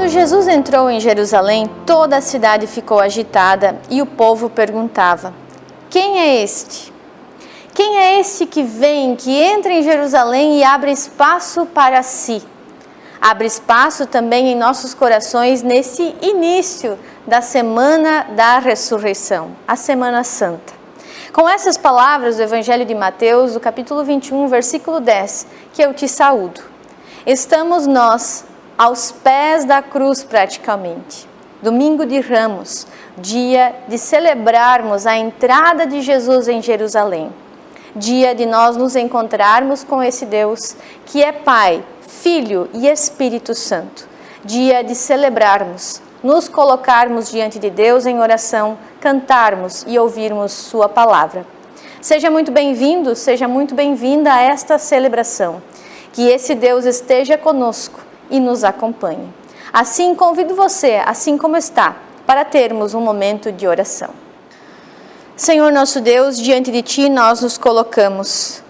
Quando Jesus entrou em Jerusalém, toda a cidade ficou agitada e o povo perguntava: quem é este? Quem é este que vem, que entra em Jerusalém e abre espaço para si? Abre espaço também em nossos corações nesse início da Semana da Ressurreição, a Semana Santa. Com essas palavras do Evangelho de Mateus, do capítulo 21, versículo 10, que eu te saúdo. Estamos nós aos pés da cruz praticamente. Domingo de Ramos, dia de celebrarmos a entrada de Jesus em Jerusalém. Dia de nós nos encontrarmos com esse Deus que é Pai, Filho e Espírito Santo. Dia de celebrarmos, nos colocarmos diante de Deus em oração, cantarmos e ouvirmos Sua palavra. Seja muito bem-vindo, seja muito bem-vinda a esta celebração. Que esse Deus esteja conosco e nos acompanhe. Assim, convido você, assim como está, para termos um momento de oração. Senhor nosso Deus, diante de Ti nós nos colocamos.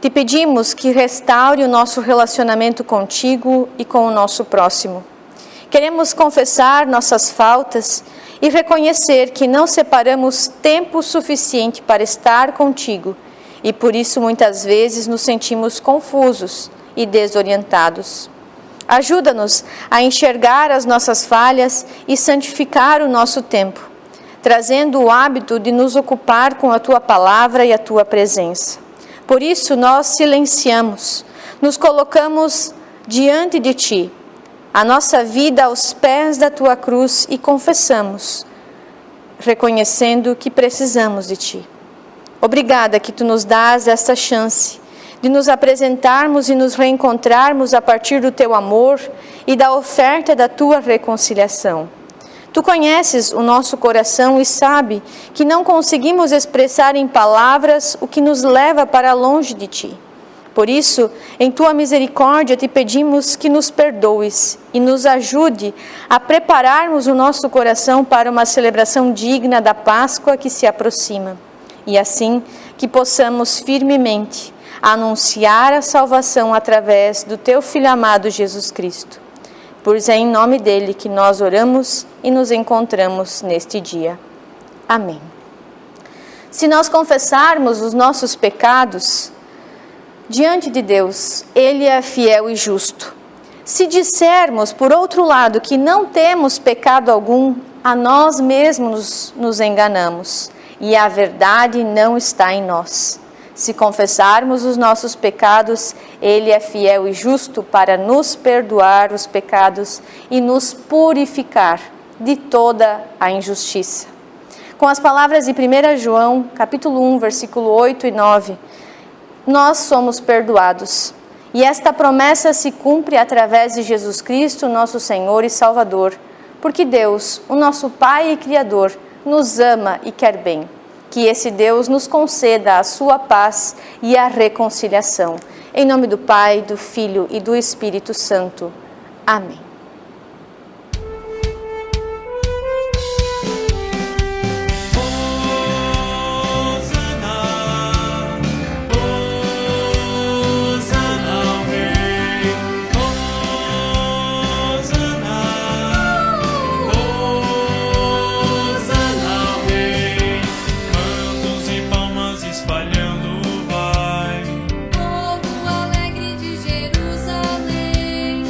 Te pedimos que restaure o nosso relacionamento contigo e com o nosso próximo. Queremos confessar nossas faltas e reconhecer que não separamos tempo suficiente para estar contigo e por isso muitas vezes nos sentimos confusos e desorientados. Ajuda-nos a enxergar as nossas falhas e santificar o nosso tempo, trazendo o hábito de nos ocupar com a Tua palavra e a Tua presença. Por isso nós silenciamos, nos colocamos diante de Ti, a nossa vida aos pés da Tua cruz e confessamos, reconhecendo que precisamos de Ti. Obrigada que Tu nos dás esta chance de nos apresentarmos e nos reencontrarmos a partir do Teu amor e da oferta da Tua reconciliação. Tu conheces o nosso coração e sabe que não conseguimos expressar em palavras o que nos leva para longe de Ti. Por isso, em Tua misericórdia, Te pedimos que nos perdoes e nos ajude a prepararmos o nosso coração para uma celebração digna da Páscoa que se aproxima. E assim, que possamos firmemente anunciar a salvação através do Teu Filho amado Jesus Cristo. Pois é em nome dele que nós oramos e nos encontramos neste dia. Amém. Se nós confessarmos os nossos pecados diante de Deus, Ele é fiel e justo. Se dissermos, por outro lado, que não temos pecado algum, a nós mesmos nos enganamos e a verdade não está em nós. Se confessarmos os nossos pecados, Ele é fiel e justo para nos perdoar os pecados e nos purificar de toda a injustiça. Com as palavras de 1 João, capítulo 1, versículo 8 e 9, nós somos perdoados. E esta promessa se cumpre através de Jesus Cristo, nosso Senhor e Salvador, porque Deus, o nosso Pai e Criador, nos ama e quer bem. Que esse Deus nos conceda a sua paz e a reconciliação. Em nome do Pai, do Filho e do Espírito Santo. Amém. Povo alegre de Jerusalém,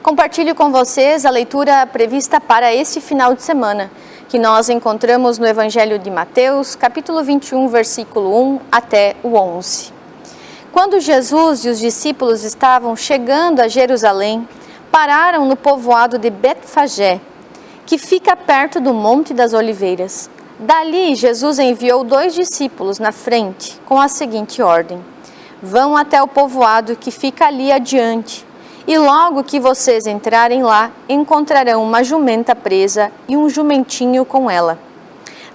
Compartilho com vocês a leitura prevista para este final de semana, que nós encontramos no Evangelho de Mateus, capítulo 21, versículo 1 até o 11. Quando Jesus e os discípulos estavam chegando a Jerusalém, pararam no povoado de Betfagé, que fica perto do Monte das Oliveiras. Dali, Jesus enviou 2 discípulos na frente, com a seguinte ordem: vão até o povoado que fica ali adiante, e logo que vocês entrarem lá, encontrarão uma jumenta presa e um jumentinho com ela.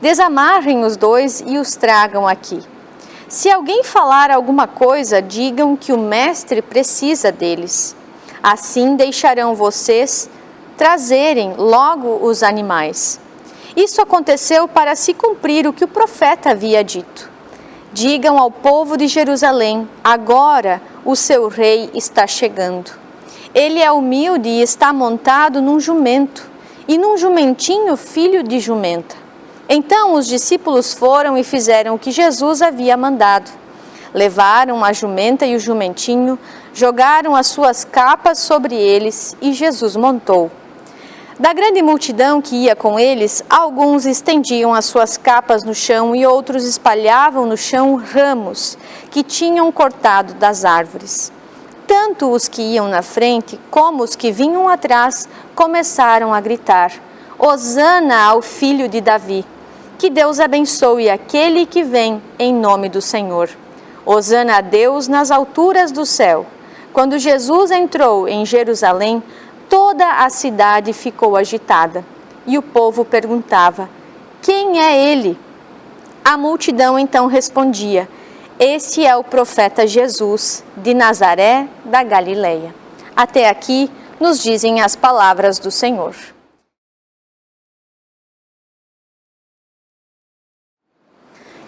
Desamarrem os 2 e os tragam aqui. Se alguém falar alguma coisa, digam que o mestre precisa deles. Assim deixarão vocês trazerem logo os animais. Isso aconteceu para se cumprir o que o profeta havia dito. Digam ao povo de Jerusalém: agora o seu rei está chegando. Ele é humilde e está montado num jumento, e num jumentinho filho de jumenta. Então os discípulos foram e fizeram o que Jesus havia mandado. Levaram a jumenta e o jumentinho, jogaram as suas capas sobre eles e Jesus montou. Da grande multidão que ia com eles, alguns estendiam as suas capas no chão e outros espalhavam no chão ramos que tinham cortado das árvores. Tanto os que iam na frente como os que vinham atrás começaram a gritar: Hosana ao filho de Davi! Que Deus abençoe aquele que vem em nome do Senhor. Hosana a Deus nas alturas do céu. Quando Jesus entrou em Jerusalém, toda a cidade ficou agitada. E o povo perguntava: quem é ele? A multidão então respondia: este é o profeta Jesus, de Nazaré, da Galileia. Até aqui nos dizem as palavras do Senhor.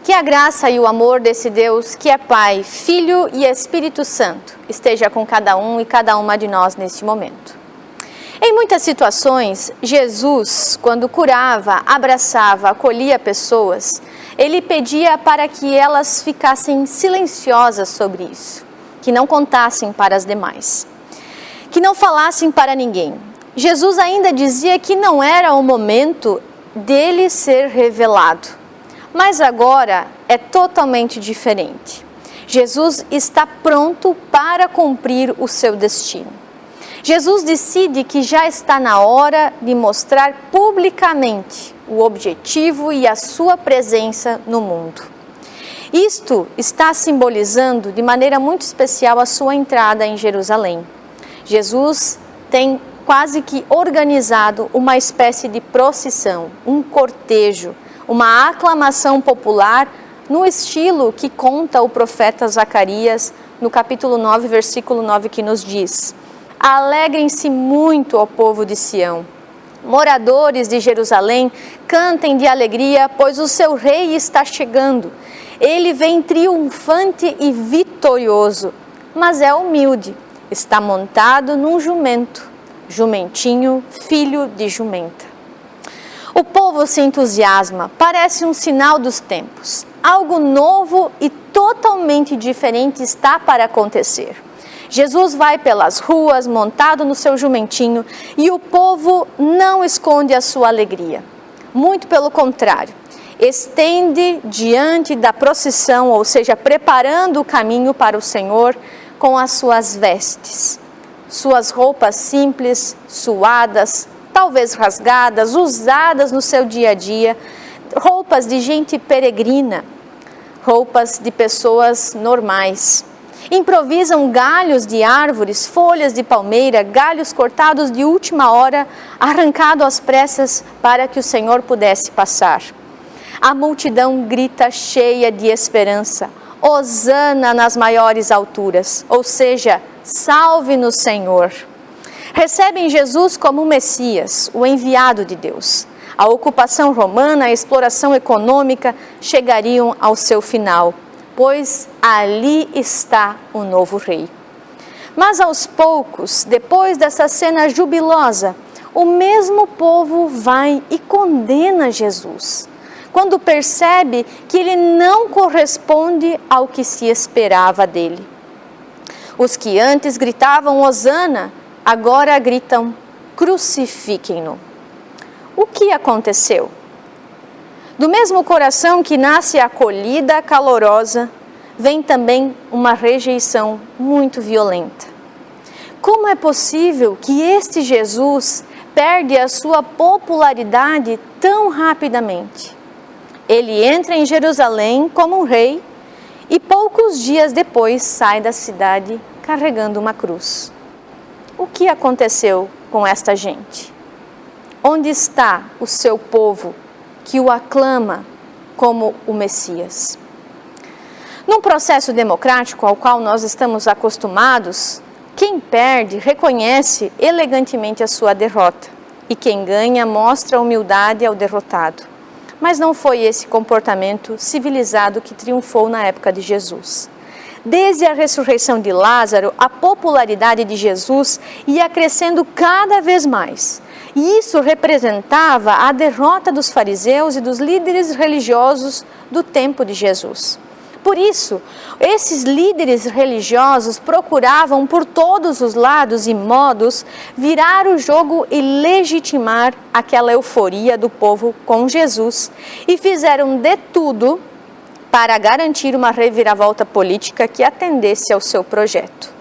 Que a graça e o amor desse Deus, que é Pai, Filho e Espírito Santo, esteja com cada um e cada uma de nós neste momento. Em muitas situações, Jesus, quando curava, abraçava, acolhia pessoas, ele pedia para que elas ficassem silenciosas sobre isso, que não contassem para as demais, que não falassem para ninguém. Jesus ainda dizia que não era o momento dele ser revelado. Mas agora é totalmente diferente. Jesus está pronto para cumprir o seu destino. Jesus decide que já está na hora de mostrar publicamente o objetivo e a sua presença no mundo. Isto está simbolizando de maneira muito especial a sua entrada em Jerusalém. Jesus tem quase que organizado uma espécie de procissão, um cortejo, uma aclamação popular no estilo que conta o profeta Zacarias no capítulo 9, versículo 9, que nos diz: alegrem-se muito, ó povo de Sião. Moradores de Jerusalém, cantem de alegria, pois o seu rei está chegando. Ele vem triunfante e vitorioso, mas é humilde. Está montado num jumento, jumentinho, filho de jumenta. O povo se entusiasma, parece um sinal dos tempos. Algo novo e totalmente diferente está para acontecer. Jesus vai pelas ruas montado no seu jumentinho e o povo não esconde a sua alegria. Muito pelo contrário, estende diante da procissão, ou seja, preparando o caminho para o Senhor com as suas vestes. Suas roupas simples, suadas, talvez rasgadas, usadas no seu dia a dia, roupas de gente peregrina, roupas de pessoas normais. Improvisam galhos de árvores, folhas de palmeira, galhos cortados de última hora, arrancados às pressas para que o Senhor pudesse passar. A multidão grita cheia de esperança: Hosana nas maiores alturas, ou seja, salve-nos, Senhor. Recebem Jesus como o Messias, o enviado de Deus. A ocupação romana, a exploração econômica chegariam ao seu final, pois ali está o novo rei. Mas aos poucos, depois dessa cena jubilosa, o mesmo povo vai e condena Jesus, quando percebe que ele não corresponde ao que se esperava dele. Os que antes gritavam Hosana, agora gritam: crucifiquem-no. O que aconteceu? Do mesmo coração que nasce a acolhida calorosa, vem também uma rejeição muito violenta. Como é possível que este Jesus perde a sua popularidade tão rapidamente? Ele entra em Jerusalém como um rei e poucos dias depois sai da cidade carregando uma cruz. O que aconteceu com esta gente? Onde está o seu povo que o aclama como o Messias? Num processo democrático ao qual nós estamos acostumados, quem perde reconhece elegantemente a sua derrota e quem ganha mostra humildade ao derrotado. Mas não foi esse comportamento civilizado que triunfou na época de Jesus. Desde a ressurreição de Lázaro, a popularidade de Jesus ia crescendo cada vez mais. E isso representava a derrota dos fariseus e dos líderes religiosos do tempo de Jesus. Por isso, esses líderes religiosos procuravam por todos os lados e modos virar o jogo e legitimar aquela euforia do povo com Jesus e fizeram de tudo para garantir uma reviravolta política que atendesse ao seu projeto.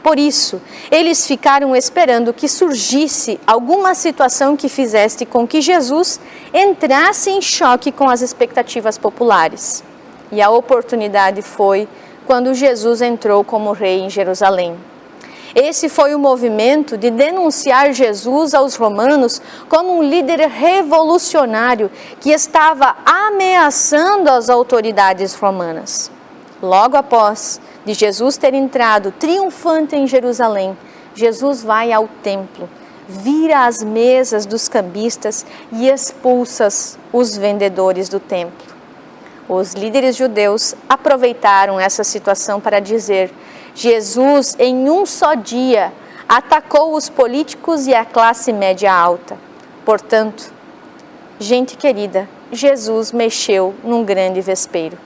Por isso, eles ficaram esperando que surgisse alguma situação que fizesse com que Jesus entrasse em choque com as expectativas populares. E a oportunidade foi quando Jesus entrou como rei em Jerusalém. Esse foi o movimento de denunciar Jesus aos romanos como um líder revolucionário que estava ameaçando as autoridades romanas. Logo após de Jesus ter entrado triunfante em Jerusalém, Jesus vai ao templo, vira as mesas dos cambistas e expulsa os vendedores do templo. Os líderes judeus aproveitaram essa situação para dizer: Jesus, em um só dia, atacou os políticos e a classe média alta. Portanto, gente querida, Jesus mexeu num grande vespeiro.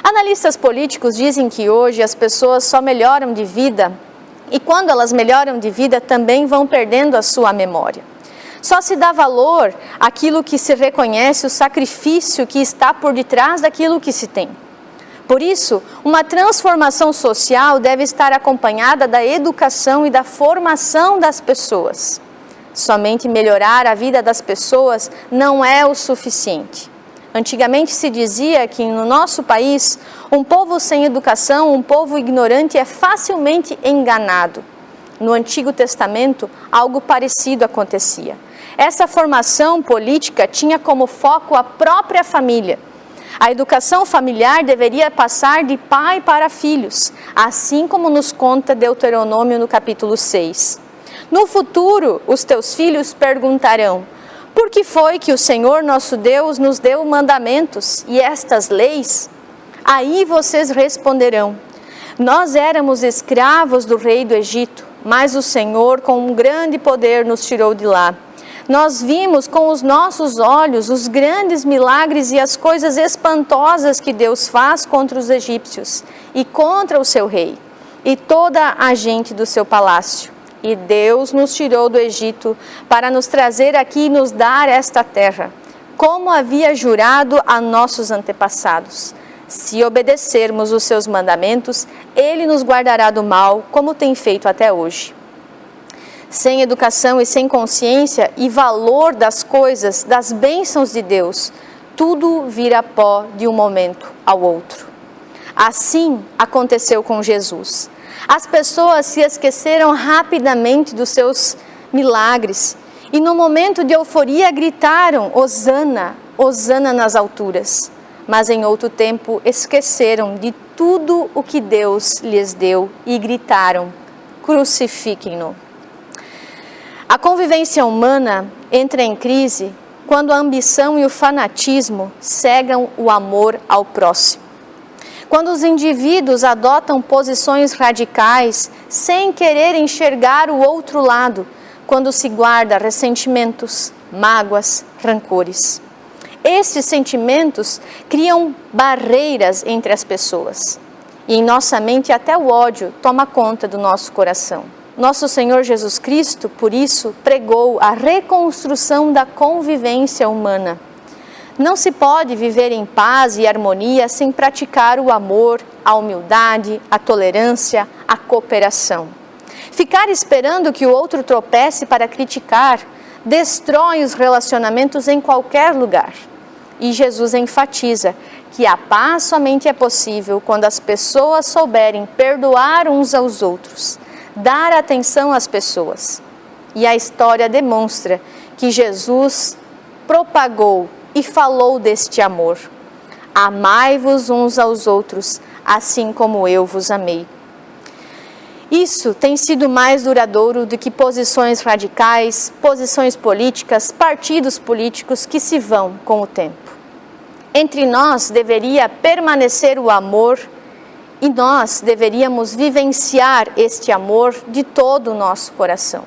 Analistas políticos dizem que hoje as pessoas só melhoram de vida e quando elas melhoram de vida também vão perdendo a sua memória. Só se dá valor àquilo que se reconhece, o sacrifício que está por detrás daquilo que se tem. Por isso, uma transformação social deve estar acompanhada da educação e da formação das pessoas. Somente melhorar a vida das pessoas não é o suficiente. Antigamente se dizia que no nosso país, um povo sem educação, um povo ignorante é facilmente enganado. No Antigo Testamento, algo parecido acontecia. Essa formação política tinha como foco a própria família. A educação familiar deveria passar de pai para filhos, assim como nos conta Deuteronômio no capítulo 6. No futuro, os teus filhos perguntarão: por que foi que o Senhor nosso Deus nos deu mandamentos e estas leis? Aí vocês responderão: nós éramos escravos do rei do Egito, mas o Senhor com um grande poder nos tirou de lá. Nós vimos com os nossos olhos os grandes milagres e as coisas espantosas que Deus faz contra os egípcios e contra o seu rei e toda a gente do seu palácio. E Deus nos tirou do Egito para nos trazer aqui e nos dar esta terra, como havia jurado a nossos antepassados. Se obedecermos os seus mandamentos, Ele nos guardará do mal, como tem feito até hoje. Sem educação e sem consciência e valor das coisas, das bênçãos de Deus, tudo vira pó de um momento ao outro. Assim aconteceu com Jesus. As pessoas se esqueceram rapidamente dos seus milagres e no momento de euforia gritaram: Hosana, Hosana nas alturas. Mas em outro tempo esqueceram de tudo o que Deus lhes deu e gritaram: crucifiquem-no. A convivência humana entra em crise quando a ambição e o fanatismo cegam o amor ao próximo. Quando os indivíduos adotam posições radicais sem querer enxergar o outro lado, quando se guarda ressentimentos, mágoas, rancores. Esses sentimentos criam barreiras entre as pessoas. E em nossa mente até o ódio toma conta do nosso coração. Nosso Senhor Jesus Cristo, por isso, pregou a reconstrução da convivência humana. Não se pode viver em paz e harmonia sem praticar o amor, a humildade, a tolerância, a cooperação. Ficar esperando que o outro tropece para criticar destrói os relacionamentos em qualquer lugar. E Jesus enfatiza que a paz somente é possível quando as pessoas souberem perdoar uns aos outros, dar atenção às pessoas. E a história demonstra que Jesus propagou e falou deste amor. Amai-vos uns aos outros, assim como eu vos amei. Isso tem sido mais duradouro do que posições radicais, posições políticas, partidos políticos que se vão com o tempo. Entre nós deveria permanecer o amor e nós deveríamos vivenciar este amor de todo o nosso coração.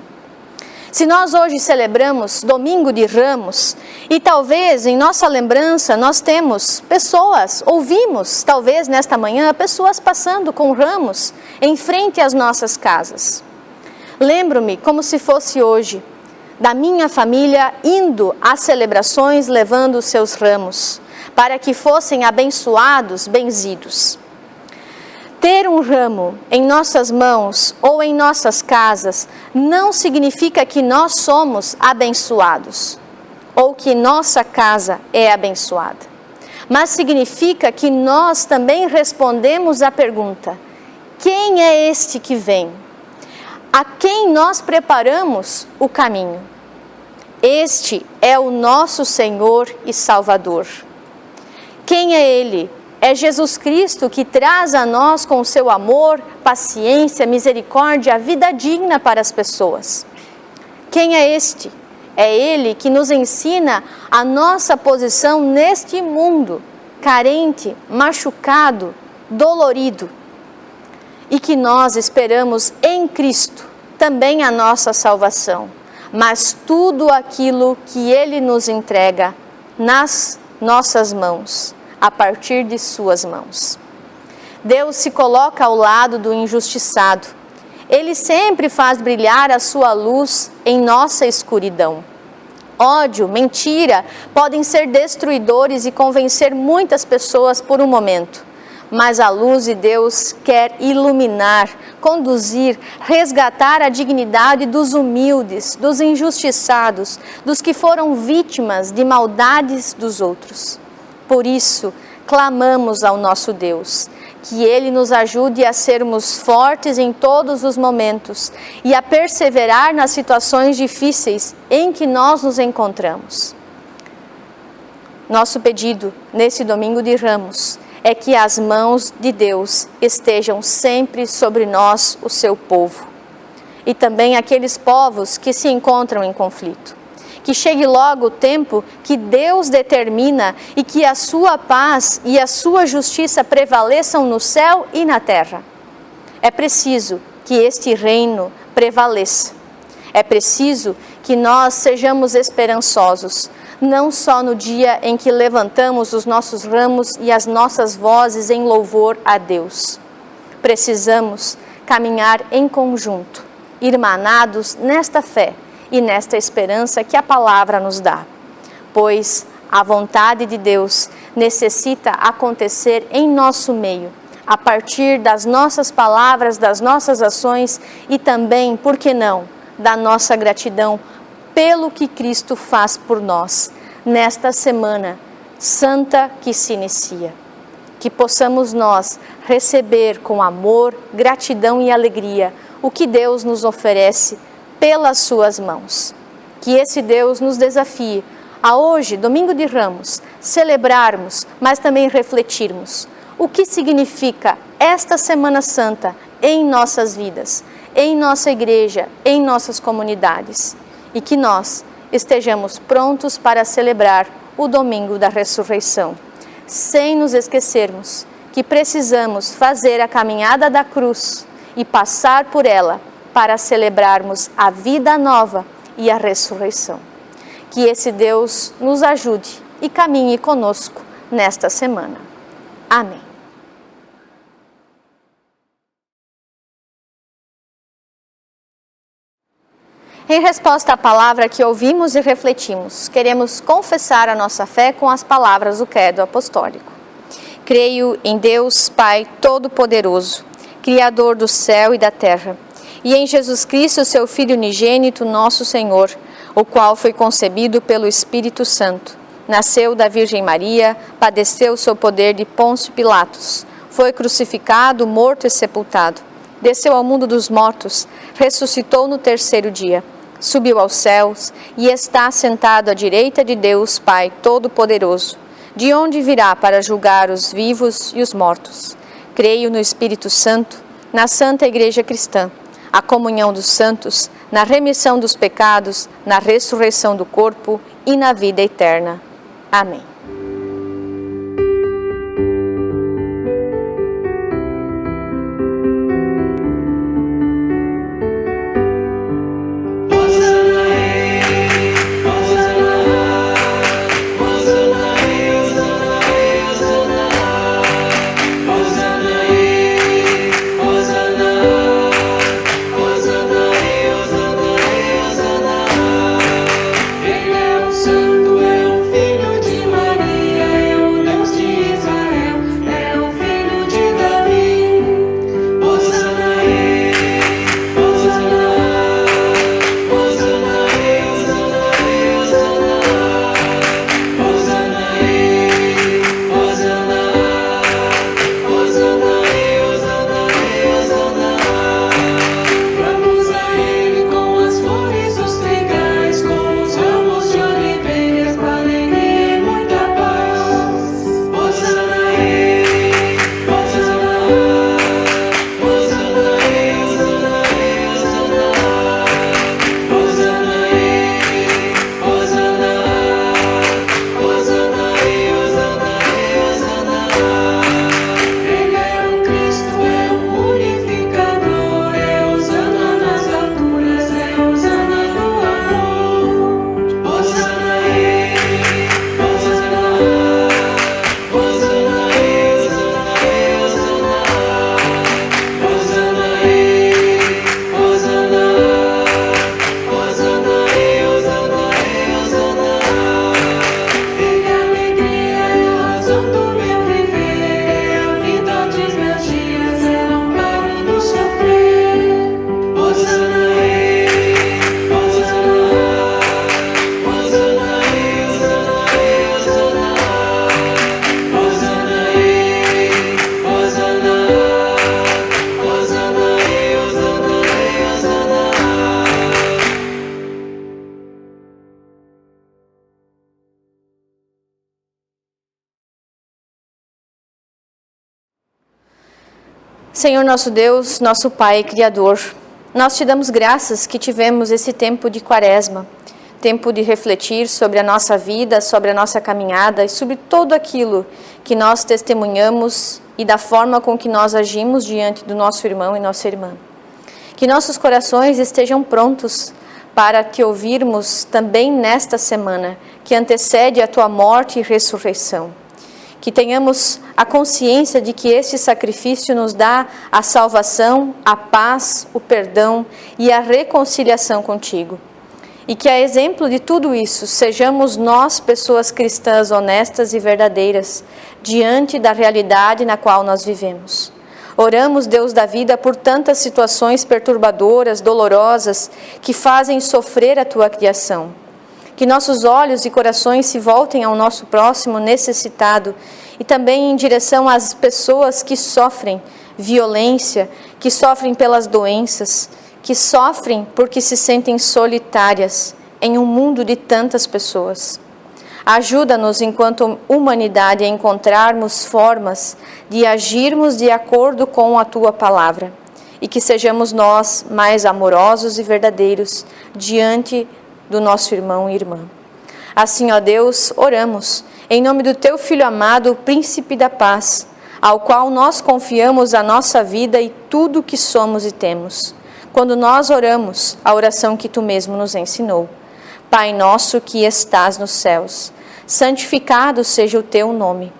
Se nós hoje celebramos Domingo de Ramos e talvez em nossa lembrança nós temos pessoas, ouvimos talvez nesta manhã pessoas passando com ramos em frente às nossas casas. Lembro-me como se fosse hoje, da minha família indo às celebrações levando os seus ramos, para que fossem abençoados, benzidos. Ter um ramo em nossas mãos ou em nossas casas não significa que nós somos abençoados ou que nossa casa é abençoada, mas significa que nós também respondemos à pergunta: quem é este que vem? A quem nós preparamos o caminho? Este é o nosso Senhor e Salvador. Quem é Ele? É Jesus Cristo que traz a nós com o seu amor, paciência, misericórdia, a vida digna para as pessoas. Quem é este? É Ele que nos ensina a nossa posição neste mundo, carente, machucado, dolorido. E que nós esperamos em Cristo também a nossa salvação, mas tudo aquilo que Ele nos entrega nas nossas mãos, a partir de suas mãos. Deus se coloca ao lado do injustiçado. Ele sempre faz brilhar a sua luz em nossa escuridão. Ódio, mentira podem ser destruidores e convencer muitas pessoas por um momento, mas a luz de Deus quer iluminar, conduzir, resgatar a dignidade dos humildes, dos injustiçados, dos que foram vítimas de maldades dos outros. Por isso, clamamos ao nosso Deus, que Ele nos ajude a sermos fortes em todos os momentos e a perseverar nas situações difíceis em que nós nos encontramos. Nosso pedido nesse Domingo de Ramos é que as mãos de Deus estejam sempre sobre nós, o seu povo, e também aqueles povos que se encontram em conflito. Que chegue logo o tempo que Deus determina e que a sua paz e a sua justiça prevaleçam no céu e na terra. É preciso que este reino prevaleça. É preciso que nós sejamos esperançosos, não só no dia em que levantamos os nossos ramos e as nossas vozes em louvor a Deus. Precisamos caminhar em conjunto, irmanados nesta fé e nesta esperança que a palavra nos dá, pois a vontade de Deus necessita acontecer em nosso meio, a partir das nossas palavras, das nossas ações e também, por que não, da nossa gratidão pelo que Cristo faz por nós, nesta semana santa que se inicia. Que possamos nós receber com amor, gratidão e alegria o que Deus nos oferece pelas suas mãos. Que esse Deus nos desafie a hoje, Domingo de Ramos, celebrarmos, mas também refletirmos o que significa esta Semana Santa em nossas vidas, em nossa igreja, em nossas comunidades. E que nós estejamos prontos para celebrar o Domingo da Ressurreição, sem nos esquecermos que precisamos fazer a caminhada da cruz e passar por ela para celebrarmos a vida nova e a ressurreição. Que esse Deus nos ajude e caminhe conosco nesta semana. Amém. Em resposta à palavra que ouvimos e refletimos, queremos confessar a nossa fé com as palavras do Credo Apostólico. Creio em Deus, Pai Todo-Poderoso, Criador do céu e da terra, e em Jesus Cristo, seu Filho unigênito, nosso Senhor, o qual foi concebido pelo Espírito Santo, nasceu da Virgem Maria, padeceu sob o poder de Pôncio Pilatos, foi crucificado, morto e sepultado, desceu ao mundo dos mortos, ressuscitou no terceiro dia, subiu aos céus e está sentado à direita de Deus, Pai Todo-Poderoso, de onde virá para julgar os vivos e os mortos. Creio no Espírito Santo, na Santa Igreja Cristã, a comunhão dos santos, na remissão dos pecados, na ressurreição do corpo e na vida eterna. Amém. Senhor nosso Deus, nosso Pai Criador, nós te damos graças que tivemos esse tempo de Quaresma, tempo de refletir sobre a nossa vida, sobre a nossa caminhada e sobre tudo aquilo que nós testemunhamos e da forma com que nós agimos diante do nosso irmão e nossa irmã. Que nossos corações estejam prontos para te ouvirmos também nesta semana, que antecede a tua morte e ressurreição. Que tenhamos a consciência de que este sacrifício nos dá a salvação, a paz, o perdão e a reconciliação contigo. E que a exemplo de tudo isso, sejamos nós pessoas cristãs honestas e verdadeiras, diante da realidade na qual nós vivemos. Oramos, Deus da vida, por tantas situações perturbadoras, dolorosas, que fazem sofrer a tua criação. Que nossos olhos e corações se voltem ao nosso próximo necessitado e também em direção às pessoas que sofrem violência, que sofrem pelas doenças, que sofrem porque se sentem solitárias em um mundo de tantas pessoas. Ajuda-nos, enquanto humanidade, a encontrarmos formas de agirmos de acordo com a tua palavra e que sejamos nós mais amorosos e verdadeiros diante do nosso irmão e irmã. Assim, ó Deus, oramos em nome do teu Filho amado, o Príncipe da Paz, ao qual nós confiamos a nossa vida e tudo o que somos e temos. Quando nós oramos, a oração que tu mesmo nos ensinou. Pai nosso que estás nos céus, santificado seja o teu nome.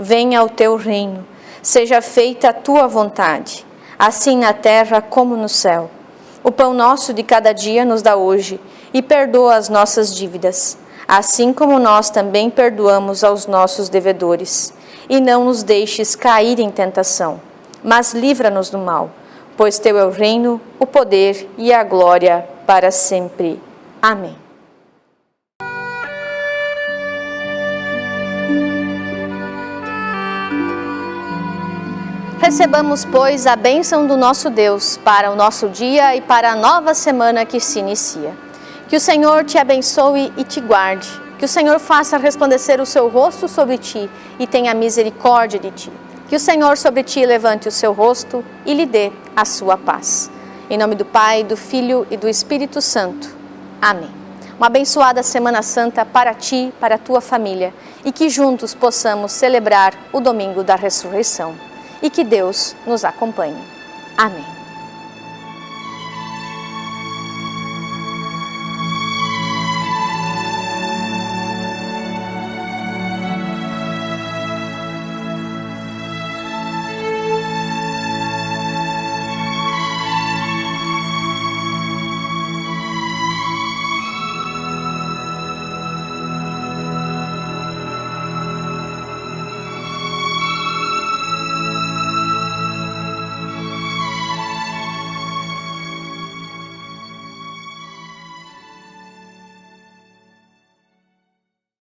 Venha o teu reino, seja feita a tua vontade, assim na terra como no céu. O pão nosso de cada dia nos dá hoje e perdoa as nossas dívidas, assim como nós também perdoamos aos nossos devedores. E não nos deixes cair em tentação, mas livra-nos do mal, pois teu é o reino, o poder e a glória para sempre. Amém. Recebamos, pois, a bênção do nosso Deus para o nosso dia e para a nova semana que se inicia. Que o Senhor te abençoe e te guarde. Que o Senhor faça resplandecer o seu rosto sobre ti e tenha misericórdia de ti. Que o Senhor sobre ti levante o seu rosto e lhe dê a sua paz. Em nome do Pai, do Filho e do Espírito Santo. Amém. Uma abençoada Semana Santa para ti, para a tua família e que juntos possamos celebrar o domingo da ressurreição. E que Deus nos acompanhe. Amém.